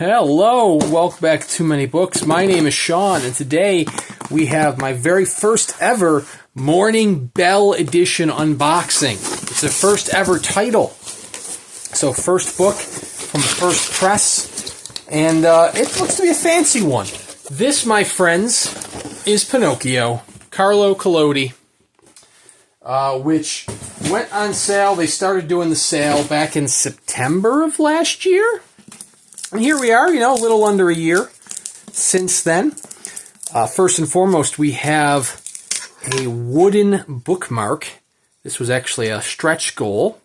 Hello, welcome back to Too Many Books. My name is Sean, and today we have my very first ever Morning Bell Edition unboxing. It's the first ever title. So first book from the first press, and it looks to be a fancy one. This, my friends, is Pinocchio, Carlo Collodi, which went on sale. They started doing the sale back in September of last year. And here we are, a little under a year since then. First and foremost, we have a wooden bookmark. This was actually a stretch goal,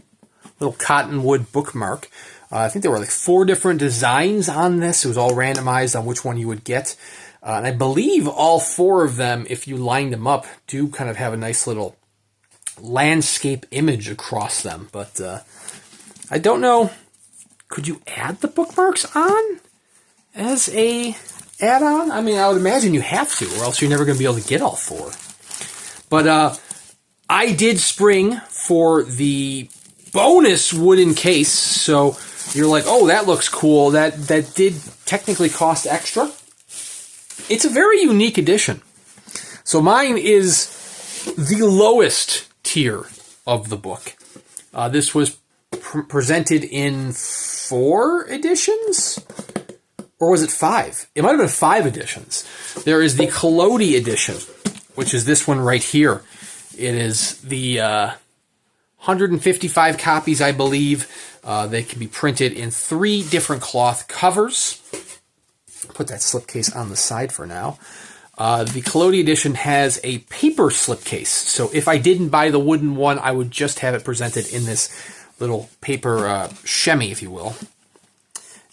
little cottonwood bookmark. I think there were like 4 different designs on this. It was all randomized on which one you would get. And I believe all 4 of them, if you line them up, do kind of have a nice little landscape image across them. But I don't know. Could you add the bookmarks on as a add-on? I mean, I would imagine you have to, or else you're never going to be able to get all 4. But I did spring for the bonus wooden case, so you're like, oh, that looks cool. That did technically cost extra. It's a very unique edition. So mine is the lowest tier of the book. This was presented in 4 editions? Or was it 5? It might have been 5 editions. There is the Collodi Edition, which is this one right here. It is the 155 copies, I believe. They can be printed in 3 different cloth covers. Put that slipcase on the side for now. The Collodi Edition has a paper slipcase. So if I didn't buy the wooden one, I would just have it presented in this little paper chamois, if you will.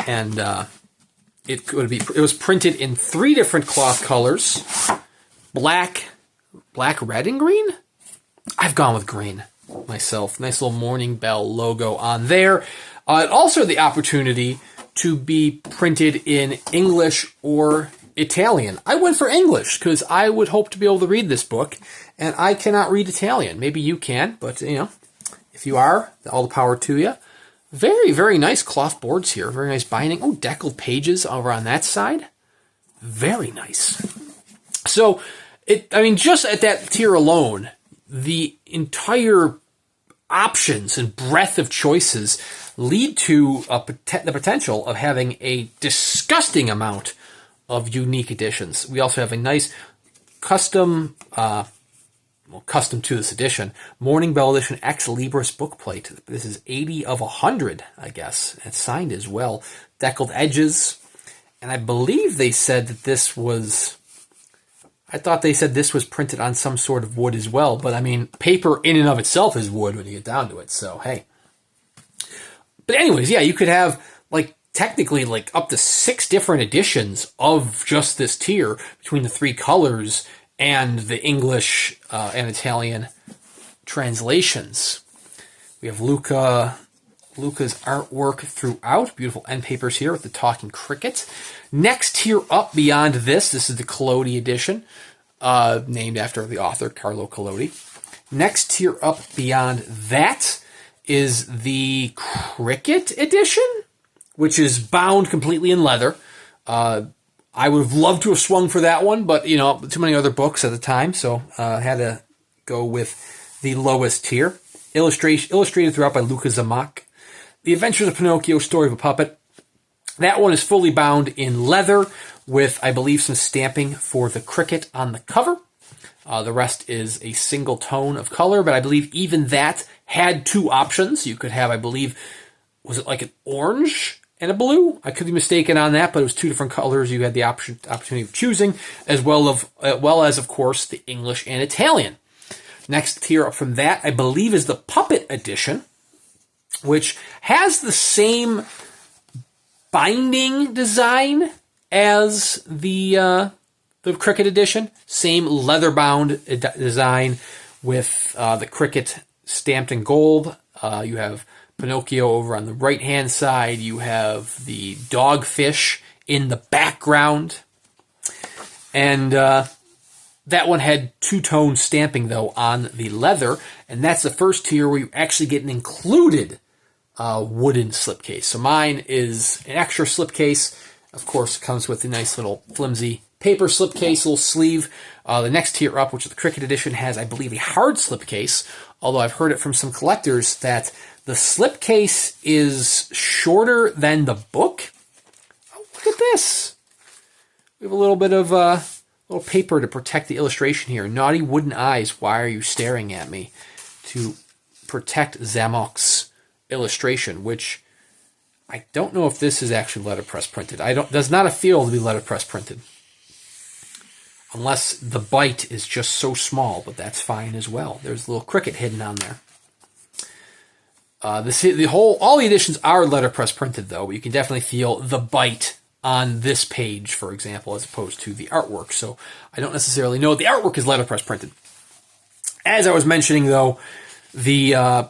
And it was printed in 3 different cloth colors. Black, red, and green? I've gone with green myself. Nice little Morning Bell logo on there. Also the opportunity to be printed in English or Italian. I went for English because I would hope to be able to read this book, and I cannot read Italian. Maybe you can, but if you are, all the power to you. Very, very nice cloth boards here. Very nice binding. Oh, deckled pages over on that side. Very nice. So, just at that tier alone, the entire options and breadth of choices lead to the potential of having a disgusting amount of unique editions. We also have a nice custom to this edition, Morning Bell Edition Ex Libris bookplate. This is 80 of 100, I guess. It's signed as well. Deckled edges. And I believe they said that this was... I thought they said this was printed on some sort of wood as well. But, paper in and of itself is wood when you get down to it. So, hey. But anyways, yeah, you could have, technically, up to 6 different editions of just this tier between the 3 colors and the English and Italian translations. We have Luca's artwork throughout. Beautiful end papers here with the talking cricket. Next tier up beyond this is the Collodi Edition, named after the author, Carlo Collodi. Next tier up beyond that is the Cricket Edition, which is bound completely in leather. I would have loved to have swung for that one, but, too many other books at the time, so I had to go with the lowest tier. Illustrated throughout by Luca Zamach. The Adventures of Pinocchio, Story of a Puppet. That one is fully bound in leather with, I believe, some stamping for the cricket on the cover. The rest is a single tone of color, but I believe even that had 2 options. You could have, I believe, was it like an orange and a blue? I could be mistaken on that, but it was 2 different colors. You had the opportunity of choosing, as well as, of course, the English and Italian. Next tier up from that, I believe, is the Puppet Edition, which has the same binding design as the Cricket Edition. Same leather-bound design with the cricket stamped in gold. You have Pinocchio over on the right-hand side. You have the dogfish in the background. And that one had 2-tone stamping, though, on the leather. And that's the first tier where you actually get an included wooden slipcase. So mine is an extra slipcase Of course, it comes with a nice little flimsy paper slipcase, little sleeve. The next tier up, which is the Cricket Edition, has, I believe, a hard slipcase, although I've heard it from some collectors that the slipcase is shorter than the book. Oh, look at this. We have a little bit of little paper to protect the illustration here. Naughty wooden eyes, why are you staring at me? To protect Zamok's illustration, which I don't know if this is actually letterpress printed. Does not feel to be letterpress printed. Unless the bite is just so small, but that's fine as well. There's a little cricket hidden on there. All the editions are letterpress printed though, but you can definitely feel the bite on this page, for example, as opposed to the artwork. So I don't necessarily know the artwork is letterpress printed. As I was mentioning though, the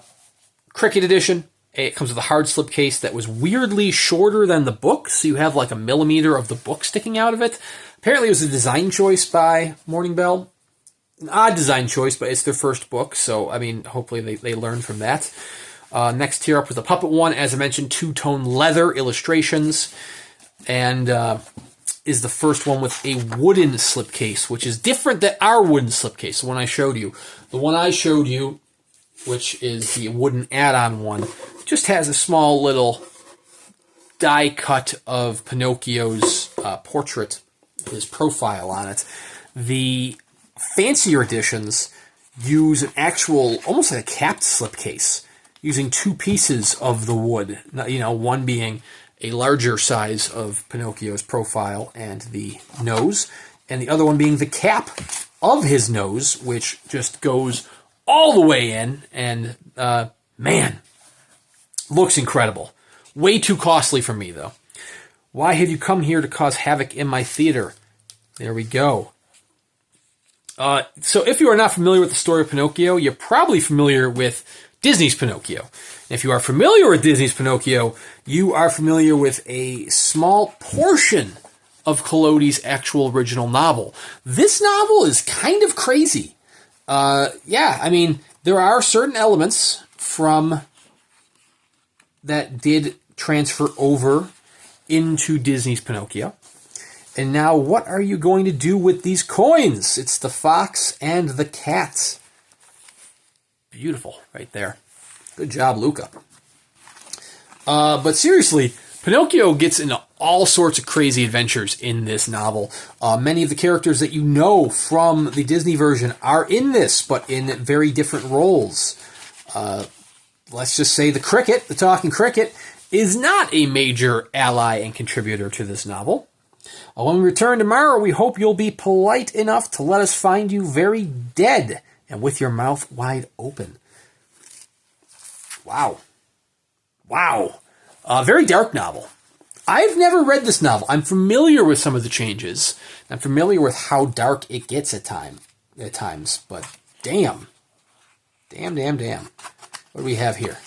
Cricket Edition, it comes with a hard slipcase that was weirdly shorter than the book, so you have like a millimeter of the book sticking out of it. Apparently it was a design choice by Morning Bell. An odd design choice, but it's their first book, so I mean, hopefully they learned from that. Next tier up was the Puppet one, as I mentioned, two-tone leather illustrations, and is the first one with a wooden slipcase, which is different than our wooden slipcase, the one I showed you. The one I showed you, which is the wooden add-on one, just has a small little die cut of Pinocchio's portrait, his profile on it. The fancier editions use an actual, almost like a capped slipcase, using two pieces of the wood, you know, one being a larger size of Pinocchio's profile and the nose, and the other one being the cap of his nose, which just goes all the way in, and man, looks incredible. Way too costly for me, though. Why have you come here to cause havoc in my theater? There we go. So if you are not familiar with the story of Pinocchio, you're probably familiar with Disney's Pinocchio. If you are familiar with Disney's Pinocchio, you are familiar with a small portion of Collodi's actual original novel. This novel is kind of crazy. Yeah, I mean, there are certain elements from that did transfer over into Disney's Pinocchio. And now, what are you going to do with these coins? It's the fox and the cat. Beautiful, right there. Good job, Luca. But seriously, Pinocchio gets into all sorts of crazy adventures in this novel. Many of the characters that you know from the Disney version are in this, but in very different roles. Let's just say the cricket, the talking cricket, is not a major ally and contributor to this novel. When we return tomorrow, we hope you'll be polite enough to let us find you very dead and with your mouth wide open. Wow. Wow. Very dark novel. I've never read this novel. I'm familiar with some of the changes. I'm familiar with how dark it gets at times. But damn. Damn. What do we have here?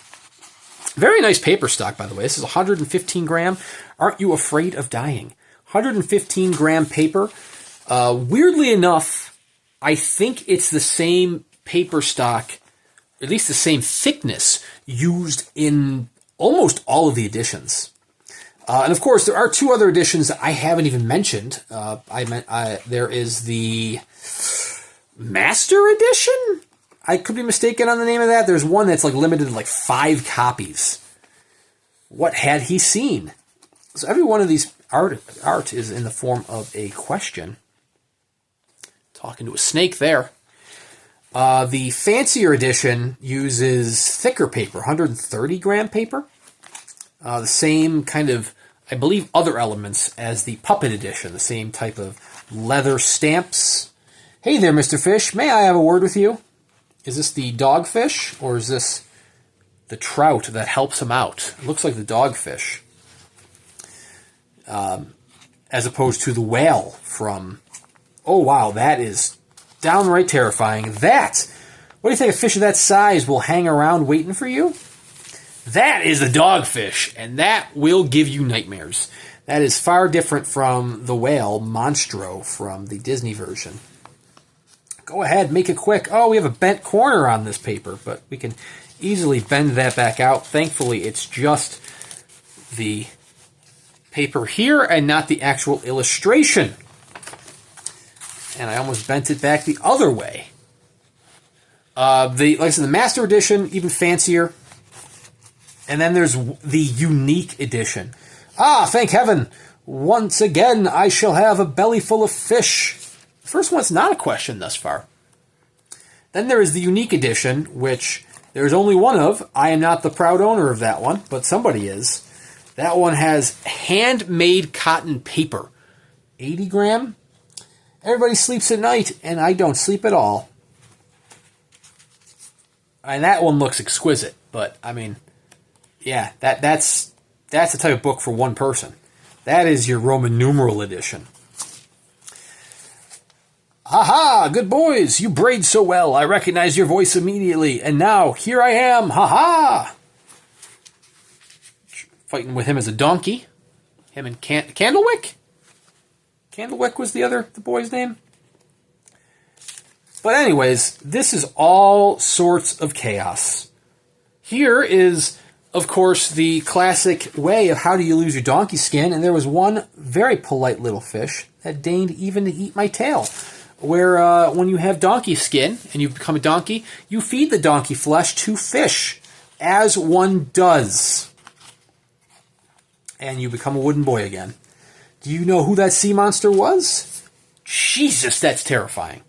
Very nice paper stock, by the way. This is 115 gram. Aren't you afraid of dying? 115 gram paper. Weirdly enough, I think it's the same paper stock, at least the same thickness, used in almost all of the editions. And of course, there are two other editions that I haven't even mentioned. There is the Master Edition? I could be mistaken on the name of that. There's one that's like limited to like 5 copies. What had he seen? So every one of these art is in the form of a question. Talking to a snake there. The fancier edition uses thicker paper, 130 gram paper. The same kind of, I believe, other elements as the Puppet Edition. The same type of leather stamps. Hey there, Mr. Fish. May I have a word with you? Is this the dogfish, or is this the trout that helps him out? It looks like the dogfish. As opposed to the whale from... Oh, wow, that is downright terrifying. What do you think a fish of that size will hang around waiting for you? That is the dogfish, and that will give you nightmares. That is far different from the whale, Monstro, from the Disney version. Go ahead, make it quick. Oh, we have a bent corner on this paper, but we can easily bend that back out. Thankfully, it's just the paper here and not the actual illustration. And I almost bent it back the other way. Like I said, the Master Edition, even fancier. And then there's the Unique Edition. Ah, thank heaven! Once again, I shall have a belly full of fish. The first one's not a question thus far. Then there is the Unique Edition, which there's only one of. I am not the proud owner of that one, but somebody is. That one has handmade cotton paper. 80 gram. Everybody sleeps at night, and I don't sleep at all. And that one looks exquisite, but, I mean, yeah, that's the type of book for one person. That is your Roman numeral edition. Ha-ha, good boys, you braid so well. I recognize your voice immediately, and now, here I am, ha-ha! Fighting with him as a donkey. Him and Candlewick? Candlewick was the boy's name? But anyways, this is all sorts of chaos. Here is, of course, the classic way of how do you lose your donkey skin, and there was one very polite little fish that deigned even to eat my tail. Where when you have donkey skin and you become a donkey, you feed the donkey flesh to fish, as one does. And you become a wooden boy again. Do you know who that sea monster was? Jesus, that's terrifying.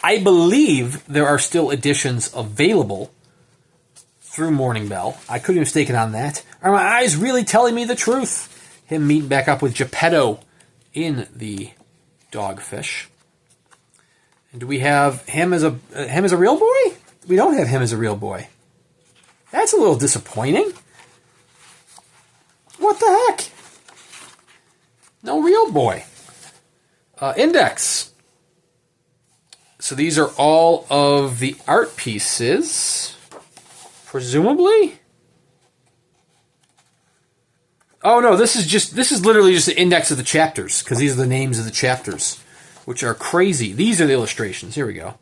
I believe there are still editions available through Morning Bell. I could be mistaken on that. Are my eyes really telling me the truth? Him meeting back up with Geppetto in the Dogfish. And do we have him as a real boy? We don't have him as a real boy. That's a little disappointing. What the heck? No real boy. Index. So these are all of the art pieces, presumably. Oh no, this is literally just the index of the chapters, because these are the names of the chapters, which are crazy. These are the illustrations. Here we go.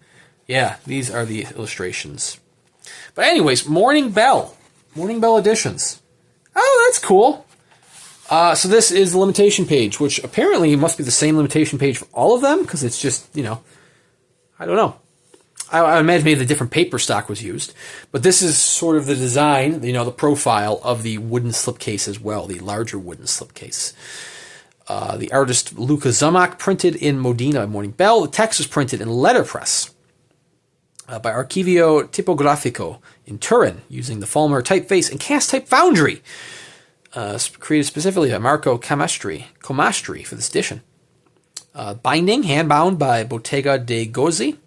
Yeah, these are the illustrations. But anyways, Morning Bell editions. Oh, that's cool. So this is the limitation page, which apparently must be the same limitation page for all of them, because it's just, I don't know. I imagine maybe the different paper stock was used. But this is sort of the design, the profile of the wooden slipcase as well, the larger wooden slipcase. The artist Luca Zumak printed in Modena at Morning Bell. The text was printed in letterpress by Archivio Tipografico in Turin, using the Fulmer typeface and cast type foundry. Created specifically by Marco Comastri for this edition. Binding, hand-bound by Bottega de Gozzi.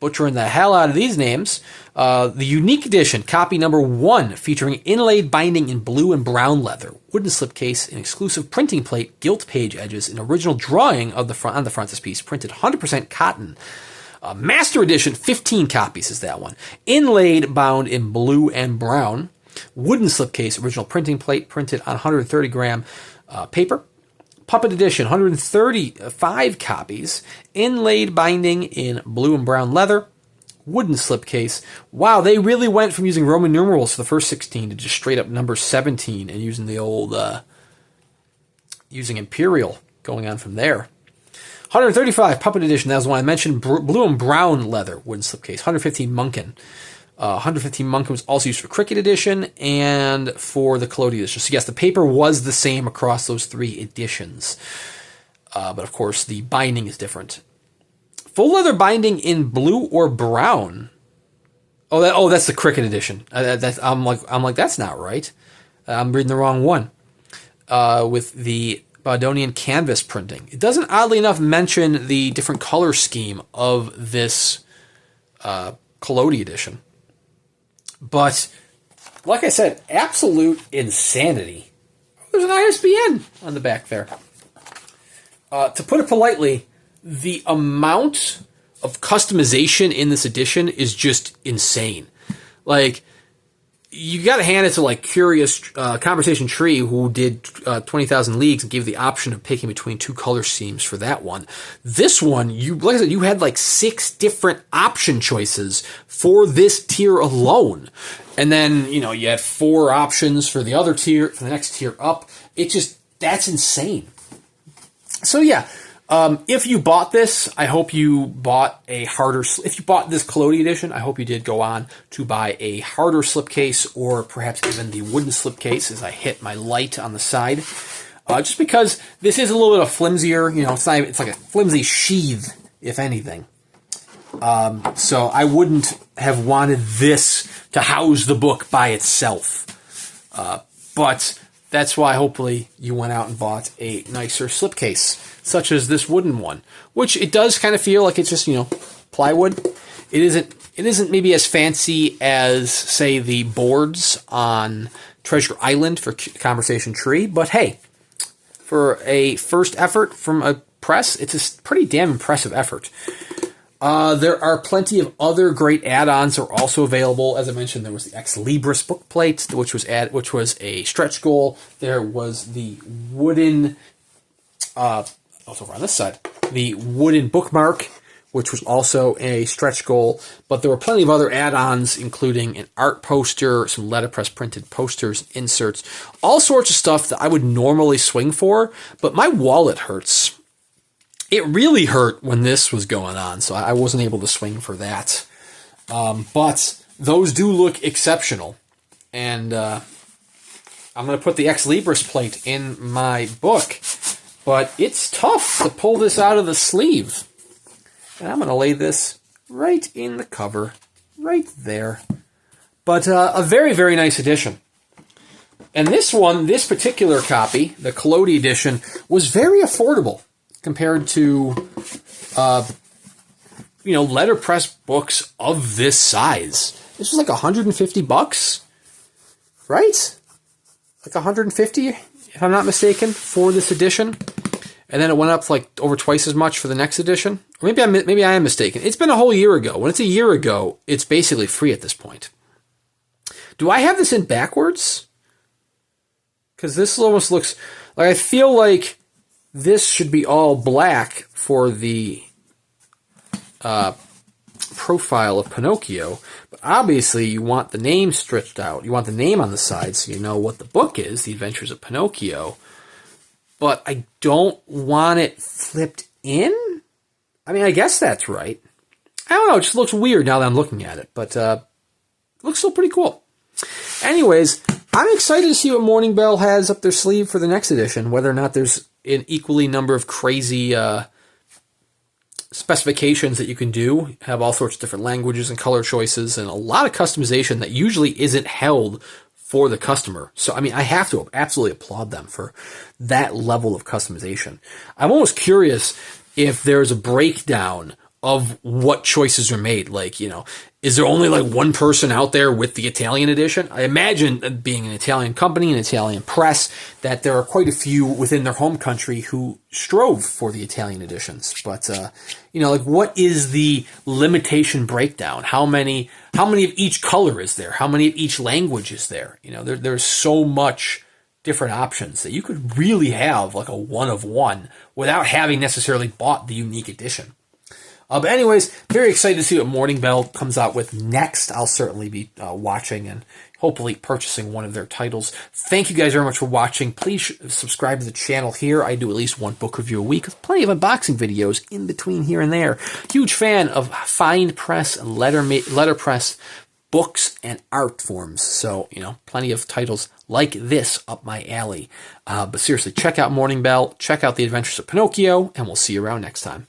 Butchering the hell out of these names. The Unique Edition, copy number 1, featuring inlaid binding in blue and brown leather, wooden slipcase, an exclusive printing plate, gilt page edges, an original drawing of the front on the frontispiece, printed 100% cotton. Master Edition, 15 copies is that one. Inlaid, bound in blue and brown. Wooden slipcase, original printing plate, printed on 130 gram paper. Puppet Edition, 135 copies. Inlaid binding in blue and brown leather. Wooden slipcase. Wow, they really went from using Roman numerals for the first 16 to just straight up number 17 and using the old, using Imperial going on from there. 135 Puppet Edition, that was the one I mentioned. Blue and brown leather, wooden slipcase. 115 Munkin. 115 Munkin was also used for Cricket Edition and for the Collodi Edition. So yes, the paper was the same across those 3 editions. But of course, the binding is different. Full leather binding in blue or brown. That's the Cricket Edition. I'm like, that's not right. I'm reading the wrong one. With the Bodonian canvas printing. It doesn't, oddly enough, mention the different color scheme of this Collodi Edition. But, like I said, absolute insanity. There's an ISBN on the back there. To put it politely, the amount of customization in this edition is just insane. Like, you got to hand it to Curious Conversation Tree, who did 20,000 Leagues and gave the option of picking between 2 color schemes for that one. This one, like I said, you had 6 different option choices for this tier alone. And then, you had 4 options for the other tier, for the next tier up. That's insane. So yeah, if you bought this, I hope you bought a harder, if you bought this Collodi edition, I hope you did go on to buy a harder slipcase or perhaps even the wooden slipcase as I hit my light on the side. Just because this is a little bit of flimsier, it's like a flimsy sheath, if anything. So I wouldn't have wanted this to house the book by itself. But that's why hopefully you went out and bought a nicer slipcase, such as this wooden one, which it does kind of feel like it's just, plywood. It isn't maybe as fancy as, say, the boards on Treasure Island for Conversation Tree, but hey, for a first effort from a press, it's a pretty damn impressive effort. There are plenty of other great add-ons that are also available. As I mentioned, there was the Ex Libris book plate, which was a stretch goal. There was the wooden, over on this side, the wooden bookmark, which was also a stretch goal. But there were plenty of other add-ons, including an art poster, some letterpress printed posters, inserts, all sorts of stuff that I would normally swing for, but my wallet hurts. It really hurt when this was going on, so I wasn't able to swing for that. But those do look exceptional. And I'm going to put the Ex Libris plate in my book. But it's tough to pull this out of the sleeve. And I'm going to lay this right in the cover, right there. But a very, very nice edition. And this particular copy, the Collodi edition, was very affordable compared to, letterpress books of this size. This was like $150, right? Like $150, if I'm not mistaken, for this edition. And then it went up like over twice as much for the next edition. Or maybe I am mistaken. It's been a whole year ago. When it's a year ago, it's basically free at this point. Do I have this in backwards? Because this almost looks like, I feel like this should be all black for the profile of Pinocchio, but obviously you want the name stretched out. You want the name on the side so you know what the book is, The Adventures of Pinocchio. But I don't want it flipped in? I mean, I guess that's right. I don't know, it just looks weird now that I'm looking at it, but it looks still pretty cool. Anyways, I'm excited to see what Morning Bell has up their sleeve for the next edition, whether or not there's an equally number of crazy specifications that you can do, have all sorts of different languages and color choices, and a lot of customization that usually isn't held for the customer. So, I mean, I have to absolutely applaud them for that level of customization. I'm almost curious if there's a breakdown of what choices are made. Like, is there only like one person out there with the Italian edition? I imagine, being an Italian company, an Italian press, that there are quite a few within their home country who strove for the Italian editions. But, like, what is the limitation breakdown? How many of each color is there? How many of each language is there? There's so much different options that you could really have like a one of one without having necessarily bought the unique edition. But anyways, very excited to see what Morning Bell comes out with next. I'll certainly be watching and hopefully purchasing one of their titles. Thank you guys very much for watching. Please subscribe to the channel here. I do at least one book review a week with plenty of unboxing videos in between here and there. Huge fan of fine press and letterpress books and art forms. So, plenty of titles like this up my alley. But seriously, check out Morning Bell, check out The Adventures of Pinocchio, and we'll see you around next time.